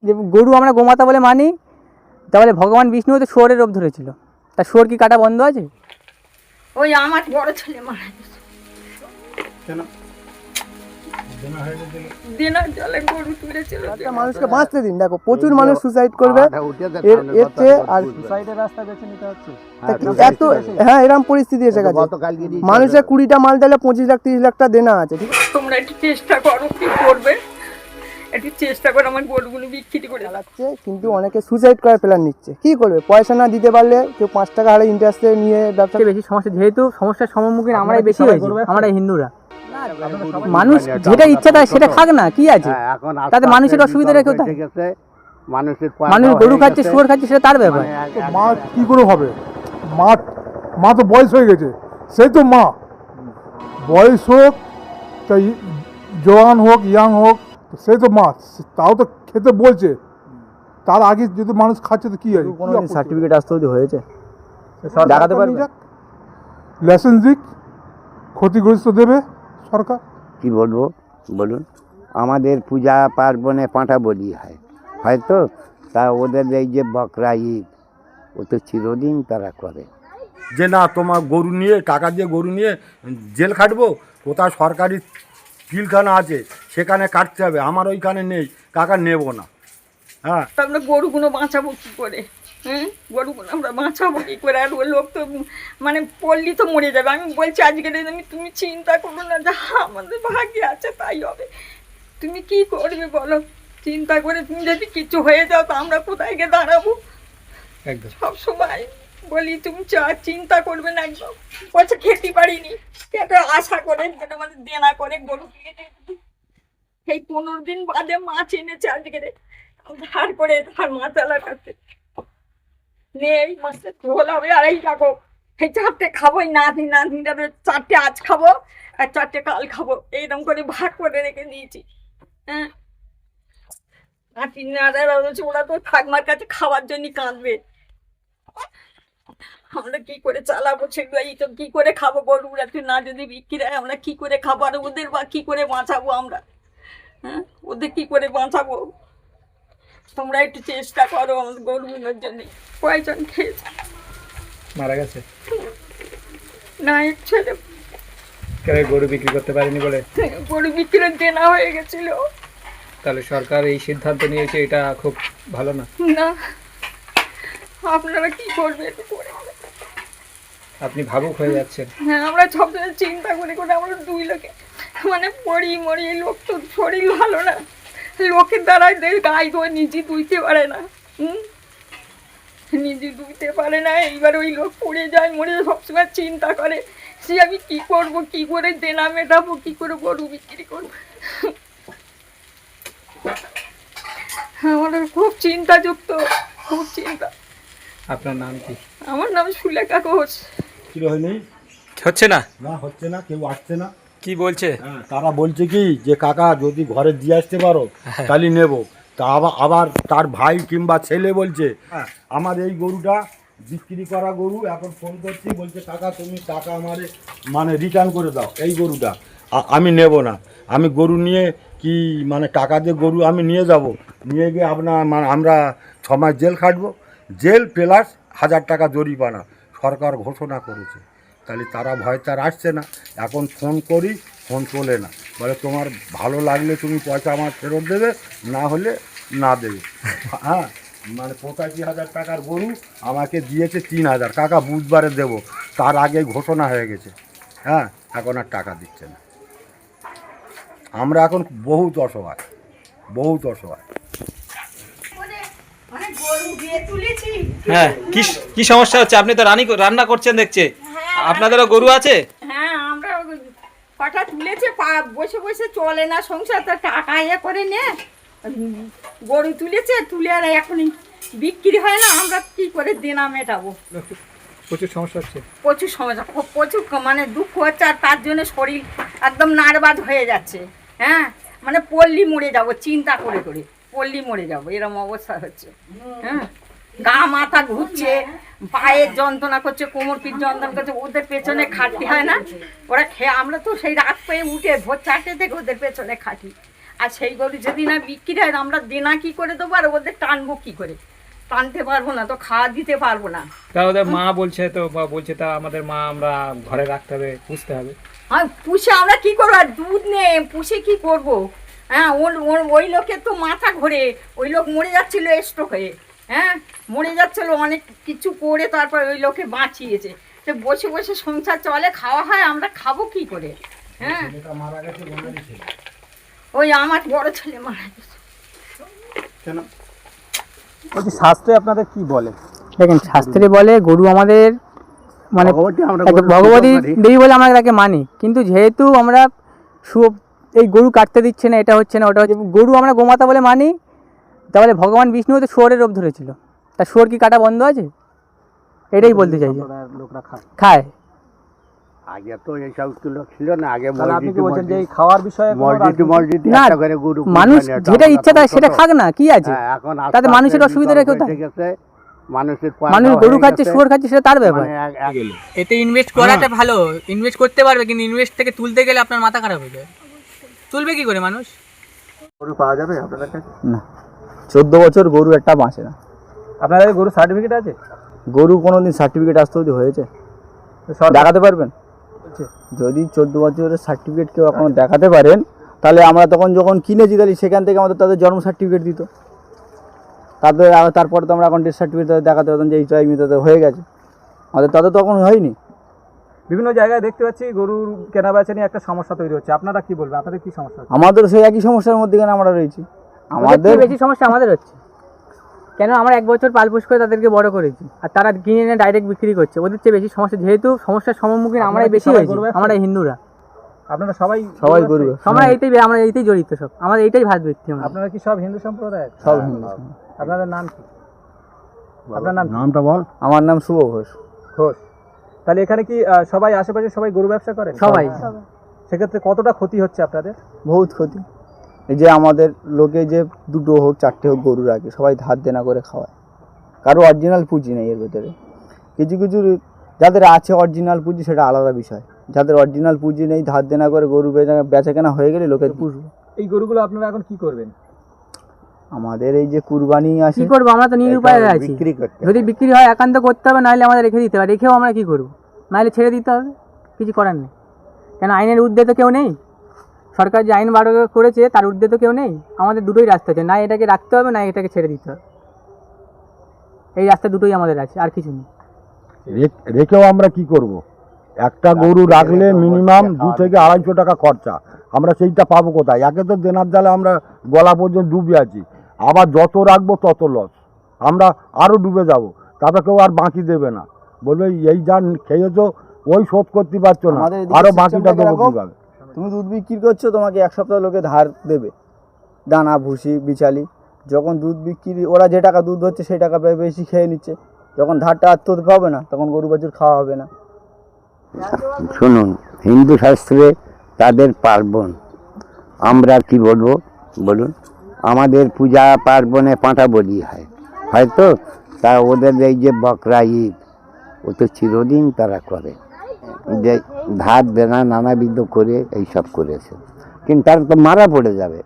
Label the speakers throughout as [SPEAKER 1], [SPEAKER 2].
[SPEAKER 1] যে গরু আমরা গোমাতা বলে মানি, তাহলে ভগবান বিষ্ণু তো শুয়োরের রূপ ধরেছিল, তা শুয়োর কি কাটা বন্ধ আছে?
[SPEAKER 2] ওই আমার বড় ছেলে মারা গেছে
[SPEAKER 3] কেন?
[SPEAKER 2] দিনের জলে গরু তুলেছিল।
[SPEAKER 4] একটা মানুষকে বাঁচতে দিন। দেখো প্রচুর মানুষ সুসাইড করবে এর চেয়ে, আর
[SPEAKER 3] সুসাইডের রাস্তা বেছে নিতে হচ্ছে।
[SPEAKER 4] এত হ্যাঁ এরকম পরিস্থিতি এসে গেছে। মানুষের 20টা মাল দিলে 25 লাখ 30 লাখ টাকা দেনা আছে। ঠিক আছে,
[SPEAKER 2] তোমরা একটু চেষ্টা করো, কি করবে একটু চেষ্টা করো আমার গরুগুলো বিক্রি করে।
[SPEAKER 4] চালাচ্ছে কিন্তু অনেকে সুসাইড করার প্ল্যান নিচ্ছে। কি করবে? পয়সা না দিতে পারলে কেউ 5 টাকা হারে ইন্টারেস্টে নিয়ে ব্যবসা।
[SPEAKER 1] বেশি সমস্যা, যেহেতু সমস্যার সম্মুখীন আমরাই বেশি হয়েছি, আমরা হিন্দুরা। মানুষ যেটা ইচ্ছা তাই সেটা খাক না, কি আছে তাতে? মানুষের অসুবিধা রেখে মানুষ গরু খাচ্ছে, শুয়োর খাচ্ছে, সেটা তার ব্যাপার।
[SPEAKER 5] মা কি করে হবে? মা তো বয়স হয়ে গেছে, সেই তো মা। বয়স হোক তাই জওয়ান হোক ইয়াং হোক, সেই তো মা, তাও তো খেতে বলছে। তার আগে যদি মানুষ খাচ্ছে তো কি আছে?
[SPEAKER 1] সার্টিফিকেট আসতে যদি হয়েছে দেখাতে পারবে,
[SPEAKER 5] লাইসেন্স দিক, ক্ষতিগ্রস্ত দেবে সরকার।
[SPEAKER 6] কি বলবো বলুন, আমাদের পূজা পার্বণে পাঁঠা বলি হয় হয়তো, তা ওদের এই যে বকরা ঈদ ও তো চিরদিন তারা করে।
[SPEAKER 7] যে না তোমার গরু নিয়ে টাকা দিয়ে গরু নিয়ে জেল খাটবো, কোথাও সরকারি পিলখানা আছে সেখানে কাটতে হবে, আমার ওইখানে নেই, টাকা নেব না। হ্যাঁ,
[SPEAKER 2] আমরা গরুগুলো বাঁচাবো কি করে? গরুগুলো আমরা বাঁচাবো কি করে? আর ওই লোক তো মানে পল্লী তো মরে যাবে। আমি বলছি আজকে তুমি চিন্তা করো না, যা আমাদের ভাগ্যে আছে তাই হবে। তুমি কি করবে বলো? চিন্তা করে তুমি যদি কিছু হয়ে যাও তো আমরা কোথায় গিয়ে দাঁড়াবো?
[SPEAKER 3] একদম
[SPEAKER 2] সব সময় বলি তুমি চিন্তা করবে না একদম। বলছে খেতে পারিনি, এটা আশা করে আমাদের দেনা করে গরু সেই 15 দিন বাদে মাছ এনেছে আজকে ধার করে, ধার মাতালার কাছে নেই, মাছটা ঝোল হবে 2.5 টাকা। সেই 4টে খাবোই, নাতিরা 4টে আজ খাবো আর 4টে কাল খাবো, এইরকম করে ভাগ করে রেখে দিয়েছি। হ্যাঁ, ওরা তো ঠাকমার কাছে খাওয়ার জন্য কাঁদবে। আমরা কি করে চালাবো সেগুলো? এই তো কি করে খাবো? গরুরা তো না যদি বিক্রি হয় আমরা কি করে খাবো? আর ওদের বা কি করে বাঁচাবো আমরা? হ্যাঁ, ওদের কি করে বাঁচাবো? তোমরা একটু চেষ্টা করো আমাদের গরুগুলোর জন্য। কয়জন খেয়েছে?
[SPEAKER 3] মারা গেছে
[SPEAKER 2] না, এক ছেলে
[SPEAKER 3] কেন গরু বিক্রি করতে পারেনি বলে
[SPEAKER 2] গরু বিক্রির দেনা হয়ে গেছিল।
[SPEAKER 3] তাহলে সরকার এই সিদ্ধান্ত নিয়েছে, এটা খুব ভালো না।
[SPEAKER 2] না, আপনারা কি করবেন?
[SPEAKER 3] আপনি ভাবুক হয়ে যাচ্ছেন।
[SPEAKER 2] হ্যাঁ, আমরা সবসময় চিন্তা করে করে আমরা 2 লোকে মানে মরি। লোক তো শরীর ভালো না, লোকের দ্বারাই গাই তো নিজে দুইতে পারে না। নিজে দুইতে পারে না, এইবার ওই লোক পড়ে যায়, মরে সবসময় চিন্তা করে সে আমি কি করব, কি করে দেনা মেটাবো, কি করে গরু বিক্রি করবো। আমাদের খুব চিন্তাযুক্ত, খুব চিন্তা।
[SPEAKER 3] আপনার নাম কি?
[SPEAKER 2] আমার নাম সুলেখা ঘোষ।
[SPEAKER 7] কি হয়নি,
[SPEAKER 3] হচ্ছে না?
[SPEAKER 7] না হচ্ছে না, কেউ আসছে না।
[SPEAKER 3] কি বলছে?
[SPEAKER 7] তারা বলছে কি যে কাকা যদি ঘরে দিয়ে আসতে পারো তাহলে নেব। তা আবার তার ভাই কিংবা ছেলে বলছে আমার এই গরুটা বিক্রি করা গরু, এখন ফোন করছি বলছে কাকা তুমি টাকা আমারে মানে রিটার্ন করে দাও, এই গরুটা আমি নেব না। আমি গরু নিয়ে কি মানে টাকা দিয়ে গরু আমি নিয়ে যাব, নিয়ে গিয়ে আপনার মানে আমরা 6 মাস জেল খাটবো, জেল প্লাস 1000 টাকা জরিমানা সরকার ঘোষণা করেছে। তাহলে তারা ভয় তার আসছে না। এখন ফোন করি, ফোন তোলে না, বলে তোমার ভালো লাগলে তুমি পয়সা আমার ফেরত দেবে, না হলে না দেবে। হ্যাঁ, মানে 85,000 টাকার গরু আমাকে দিয়েছে 3,000, কাকা বুধবারে দেব, তার আগে ঘোষণা হয়ে গেছে। হ্যাঁ, এখন আর টাকা দিচ্ছে না। আমরা এখন বহুত অসহায়, বহুত অসহায়।
[SPEAKER 3] হ্যাঁ, কি সমস্যা হচ্ছে? আপনি তো রান্না করছেন দেখছে, আপনাদেরও গরু আছে?
[SPEAKER 2] হ্যাঁ, আমরা কটা তুলেছে, বসে বসে চলে না সংসার, তো টাকা ইয়ে করে নে গরু তুলেছে, তুলে আর এখন বিক্রি হয় না, আমরা কি করে দেনা মেটাবো?
[SPEAKER 3] প্রচুর সমস্যা হচ্ছে,
[SPEAKER 2] প্রচুর সমস্যা, প্রচুর মানে দুঃখ হচ্ছে। আর তার জন্য শরীর একদম নাড়বাদ হয়ে যাচ্ছে। হ্যাঁ, মানে পল্লী মরে যাবো চিন্তা করে করে, পল্লী মরে যাবো এরকম অবস্থা হচ্ছে। হ্যাঁ, গা মাথা ঘুরছে, পায়ের যন্ত্রণা করছে, কোমর পিঠ যন্ত্রণা করছে। ওদের পেছনে খাটতে হয় না? ওরা আমরা তো সেই রাত পেয়ে উঠে ভোর 4টে থেকে ওদের পেছনে খাটি। আর সেই গরু যদি না বিক্রি হয় আমরা দেনা কি করে দেবো আর ওদের টানবো কি করে? টানতে পারবো না তো, খাওয়া দিতে পারবো না।
[SPEAKER 3] তা ওদের মা বলছে তো, বা বলছে তা আমাদের মা আমরা ঘরে রাখতে হবে, পুষতে হবে।
[SPEAKER 2] আর পুষে আমরা কি করবো? আর দুধ নেই, পুষে কি করবো? হ্যাঁ, ওই লোকের তো মাথা ঘোরে, ওই লোক মরে যাচ্ছিল স্ট্রোক হয়ে, হ্যাঁ মরে যাচ্ছিল, অনেক কিছু করে তারপর ওই লোকে বাঁচিয়েছে। তো বসে বসে সংসার চলে, খাওয়া হয়, আমরা খাবো কি করে? হ্যাঁ, ওই আমার বড় ছেলে মারা গেছে।
[SPEAKER 3] বলছি শাস্ত্রে আপনাদের কি বলে?
[SPEAKER 1] দেখেন, শাস্ত্রে বলে গরু আমাদের মানে ভগবতী দেবী বলে আমরা তাকে মানি, কিন্তু যেহেতু আমরা এই গরু কাটতে দিচ্ছে না, এটা হচ্ছে না, ওটা হচ্ছে, গরু আমরা গোমাতা বলে মানি, তাহলে ভগবান বিষ্ণু তো শুয়োরের রূপ ধরেছিল, তা শুয়োর কি কাটা বন্ধ আছে? এটাই বলতে চাইছে।
[SPEAKER 3] লোকরা
[SPEAKER 1] খায়।
[SPEAKER 6] আগে তো এইসব লোক ছিল না, আগে
[SPEAKER 3] আপনি কি বলছেন যে এই খাওয়ার বিষয়ে
[SPEAKER 6] মসজিদ
[SPEAKER 1] না,
[SPEAKER 6] একটা করে গরু
[SPEAKER 1] মানুষ
[SPEAKER 6] কুরবানি হয়,
[SPEAKER 1] যেটা ইচ্ছা তাই সেটা
[SPEAKER 6] হতো।
[SPEAKER 1] খাক না, কি আছে?
[SPEAKER 6] হ্যাঁ, এখন আস্তে
[SPEAKER 1] তাতে
[SPEAKER 6] আস্তে
[SPEAKER 1] মানুষের অসুবিধা
[SPEAKER 6] বিকল্প
[SPEAKER 1] কোথায়?
[SPEAKER 6] এসে গেছে, মানুষের
[SPEAKER 1] মানুষ গরু খাচ্ছে, শুয়োর খাচ্ছে, সেটা তার ব্যাপার।
[SPEAKER 6] মানে
[SPEAKER 1] এতে ইনভেস্ট করাটা ভালো, ইনভেস্ট করতে পারবে, কিন্তু ইনভেস্ট থেকে তুলতে গেলে আপনার মাথা খারাপ হয়ে যায়। তুলবে কি করে মানুষ?
[SPEAKER 3] গরু পাওয়া যাবে আপনাদের কাছে?
[SPEAKER 8] না, 14 বছর গরু একটা বাঁচে না।
[SPEAKER 3] আপনাদের গরু সার্টিফিকেট আছে?
[SPEAKER 8] গরু কোনোদিন সার্টিফিকেট আসতে অবধি হয়েছে? দেখাতে পারবেন? যদি 14 বছরের সার্টিফিকেট কেউ এখনো দেখাতে পারেন, তাহলে আমরা তখন যখন কিনেছি তাহলে সেখান থেকে আমাদের তাদের জন্ম সার্টিফিকেট দিত, তারপরে তো আমরা এখন ডেথ সার্টিফিকেট দেখাতে পারতাম যে এই টাইমে তাদের হয়ে গেছে, আমাদের তাদের তখন হয়নি।
[SPEAKER 3] বিভিন্ন জায়গায় দেখতে পাচ্ছি গরুর কেনা বেচা নিয়ে একটা সমস্যা তৈরি হচ্ছে, আপনারা কি বলবেন? আপনাদের কি সমস্যা?
[SPEAKER 8] আমাদের সেই একই সমস্যার মধ্যে আমরা রয়েছি।
[SPEAKER 1] আমাদের বেশি সমস্যা আমাদের হচ্ছে, কেন আমরা 1 বছর পালপোষ করে তাদেরকে বড় করেছি, আর তারা কিনে এনে ডাইরেক্ট বিক্রি করছে। ওদের চেয়ে বেশি সমস্যা, যেহেতু সমস্যার সম্মুখীন আমরাই বেশি হয়েছি, আমরা হিন্দুরা।
[SPEAKER 3] আপনারা সবাই
[SPEAKER 8] গরু,
[SPEAKER 1] আমরা এইটাই জড়িত, সব আমাদের এইটাই ভাত ভিত্তি।
[SPEAKER 3] আপনারা কি সব হিন্দু সম্প্রদায়?
[SPEAKER 8] সব হিন্দু।
[SPEAKER 3] আপনাদের নাম কি? আপনার
[SPEAKER 6] নামটা বল।
[SPEAKER 8] আমার নাম শুভ ঘোষ।
[SPEAKER 3] ঘোষ। তাহলে এখানে কি সবাই আশেপাশে সবাই গরু ব্যবসা করেন?
[SPEAKER 1] সবাই।
[SPEAKER 3] সেক্ষেত্রে কতটা ক্ষতি হচ্ছে আপনাদের?
[SPEAKER 8] বহুত ক্ষতি। এই যে আমাদের লোকে যে 2টো হোক 4টে হোক গরু রাখে, সবাই ধার দেনা করে খাওয়ায়, কারো অরিজিনাল পুঁজি নেই এর ভেতরে। কিছু কিছু যাদের আছে অরিজিনাল পুঁজি সেটা আলাদা বিষয়, যাদের অরিজিনাল পুঁজি নেই ধার দেনা করে গরু বেচা কেনা হয়ে গেলে লোকে পুষবে।
[SPEAKER 3] এই গরুগুলো আপনারা এখন কি করবেন?
[SPEAKER 8] আমাদের এই যে কুরবানি আসে,
[SPEAKER 1] কি করবো? আমরা তো নিরুপায় আছি,
[SPEAKER 6] বিক্রি করতে
[SPEAKER 1] যদি বিক্রি হয় একান্ত করতে হবে, নাহলে আমাদের রেখে দিতে হবে। রেখেও আমরা কি করবো? নাহলে ছেড়ে দিতে হবে, কিছু করার নেই। কেন আইনের ঊর্ধ্বে তো কেউ নেই, সরকার যে আইন বার করেছে তার ঊর্ধ্বে তো কেউ নেই। আমাদের দুটোই রাস্তা আছে, না এটাকে রাখতে হবে না এটাকে ছেড়ে দিতে হবে, এই রাস্তা দুটোই আমাদের আছে, আর কিছু নেই।
[SPEAKER 7] রেখেও আমরা কি করব? একটা গরু রাখলে মিনিমাম 2 থেকে 250 টাকা খরচা, আমরা সেইটা পাবো কোথায়? একে তো দেনার জালে আমরা গলা পর্যন্ত ডুবে আছি, আবার যত রাখবো তত লস, আমরা আরও ডুবে যাব, তারপর কেউ আর বাকি দেবে না, বলবে এই যা খেয়েছো ওই শোধ করতে পারছো না,
[SPEAKER 8] আমাদের এদিকে
[SPEAKER 7] আরও
[SPEAKER 8] system
[SPEAKER 7] বাকিটা
[SPEAKER 8] টাকে
[SPEAKER 7] দেবো
[SPEAKER 8] এরকম,
[SPEAKER 7] কীভাবে?
[SPEAKER 8] তুমি দুধ বিক্রি করছো, তোমাকে 1 সপ্তাহ লোকে ধার দেবে, দানা ভুসি বিচালি। যখন দুধ বিক্রি, ওরা যে টাকা দুধ হচ্ছে সেই টাকা বেশি খেয়ে নিচ্ছে, যখন ধারটা আর তো পাবে না তখন গরু বাছুর খাওয়া হবে না।
[SPEAKER 6] শুনুন, হিন্দু শাস্ত্রে তাদের পার্বণ, আমরা কি বলবো বলুন? আমাদের পূজা পার্বণে পাঁঠা বলি হয়, হয়তো তা ওদের এই যে বকরা ঈদ, ও তো চিরদিন তারা করে, যে ধার দেনা নানাবিধ করে এইসব করেছে, কিন্তু তারা তো মারা পড়ে যাবে।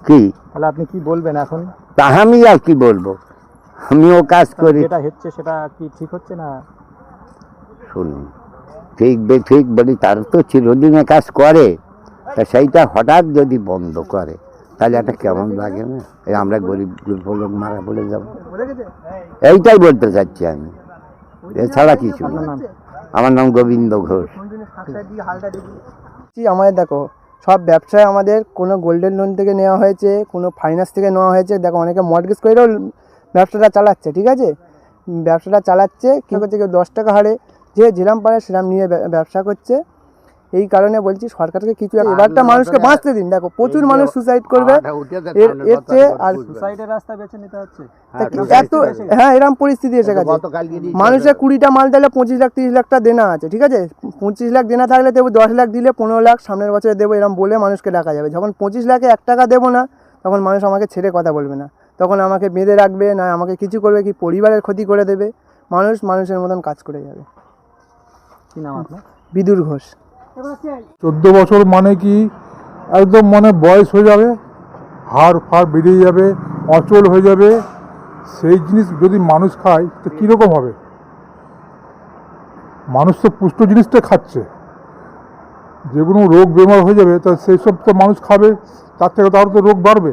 [SPEAKER 6] কি
[SPEAKER 3] তাহলে আপনি কি বলবেন এখন?
[SPEAKER 6] তা আমি আর কি বলবো, আমিও কাজ করি।
[SPEAKER 3] যেটা হচ্ছে সেটা কি ঠিক হচ্ছে না?
[SPEAKER 6] শুনুন, ঠিক বলি, তারা তো চিরদিনে কাজ করে, তা সেইটা হঠাৎ যদি বন্ধ করে তাহলে একটা কেমন লাগে না? এই আমরা গরিব লোক মারা পড়ে যাব, এইটাই বলতে চাচ্ছি আমি, এছাড়া কিছু না। আমার নাম গোবিন্দ ঘোষ।
[SPEAKER 4] আমাদের দেখো, সব ব্যবসায় আমাদের কোনো গোল্ডেন লোন থেকে নেওয়া হয়েছে, কোনো ফাইন্যান্স থেকে নেওয়া হয়েছে। দেখো, অনেকে মর্টগেজ করেও ব্যবসাটা চালাচ্ছে, ঠিক আছে, ব্যবসাটা চালাচ্ছে। কী করছে, কেউ 10 টাকা হারে যে যেরাম পারে সেরাম নিয়ে ব্যবসা করছে। এই কারণে বলছি সরকারকে কিছু এবারটা মানুষকে বাঁচতে দিন। দেখো, প্রচুর মানুষ সুসাইড করবে এর চেয়ে, আর
[SPEAKER 3] সুসাইডের রাস্তা বেছে নিতে হচ্ছে।
[SPEAKER 4] এত, হ্যাঁ, এরকম পরিস্থিতি এসে গেছে। মানুষের 20টা মাল দিলে 25 লাখ 30 লাখ টাকা দেনা আছে, ঠিক আছে, 25 লাখ দেনা থাকলে দেবো, 10 লাখ দিলে 15 লাখ সামনের বছরে দেবো, এরকম বলে মানুষকে ডাকা যাবে। যখন 25 লাখে 1 টাকা দেবো না, তখন মানুষ আমাকে ছেড়ে কথা বলবে না, তখন আমাকে বেঁধে রাখবে, না আমাকে কিছু করবে, কি পরিবারের ক্ষতি করে দেবে। মানুষ মানুষের মতন কাজ করে যাবে।
[SPEAKER 3] কি নাম আপনার?
[SPEAKER 4] বিদুর ঘোষ।
[SPEAKER 5] 14 বছর মানে কি একদম মানে বয়স হয়ে যাবে, হাড় ফাড় বেরিয়ে যাবে, অচল হয়ে যাবে। সেই জিনিস যদি মানুষ খায় তো কীরকম হবে? মানুষ তো পুষ্ট জিনিসটা খাচ্ছে, যেগুলো রোগ বেমার হয়ে যাবে তা সেই সব তো মানুষ খাবে, তার থেকে তার তো রোগ বাড়বে।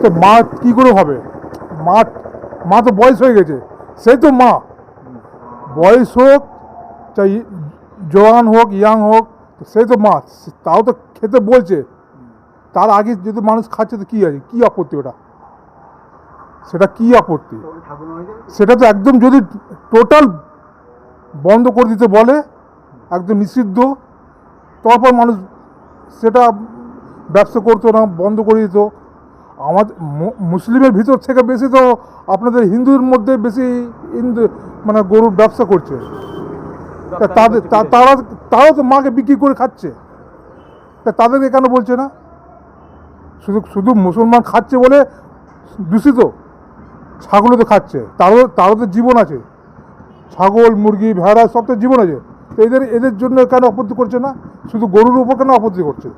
[SPEAKER 5] তো মা কী করে হবে? মা তো বয়স হয়ে গেছে, সেই তো মা। বয়স হোক চাই জওয়ান হোক ইয়াং হোক, সেই তো মা, তাও তো খেতে বলছে। তার আগে যদি মানুষ খাচ্ছে তো কী আছে, কী আপত্তি ওটা? সেটা কী আপত্তি? সেটা তো একদম যদি টোটাল বন্ধ করে দিতে বলে, একদম নিষিদ্ধ, তারপর মানুষ সেটা ব্যবসা করতো না, বন্ধ করে দিত। আমাদের মুসলিমের ভিতর থেকে বেশি তো আপনাদের হিন্দুর মধ্যে বেশি মানে গরুর ব্যবসা করছে। তা তারাও তো মাকে বিক্রি করে খাচ্ছে, তা তাদেরকে কেন বলছে না? শুধু মুসলমান খাচ্ছে বলে দূষিত? ছাগলও তো খাচ্ছে, তারও তো জীবন আছে। ছাগল, মুরগি, ভেড়া সব তো জীবন আছে। তো এদের জন্য কেন আপত্তি করছে না? শুধু গরুর উপর কেন আপত্তি করছে?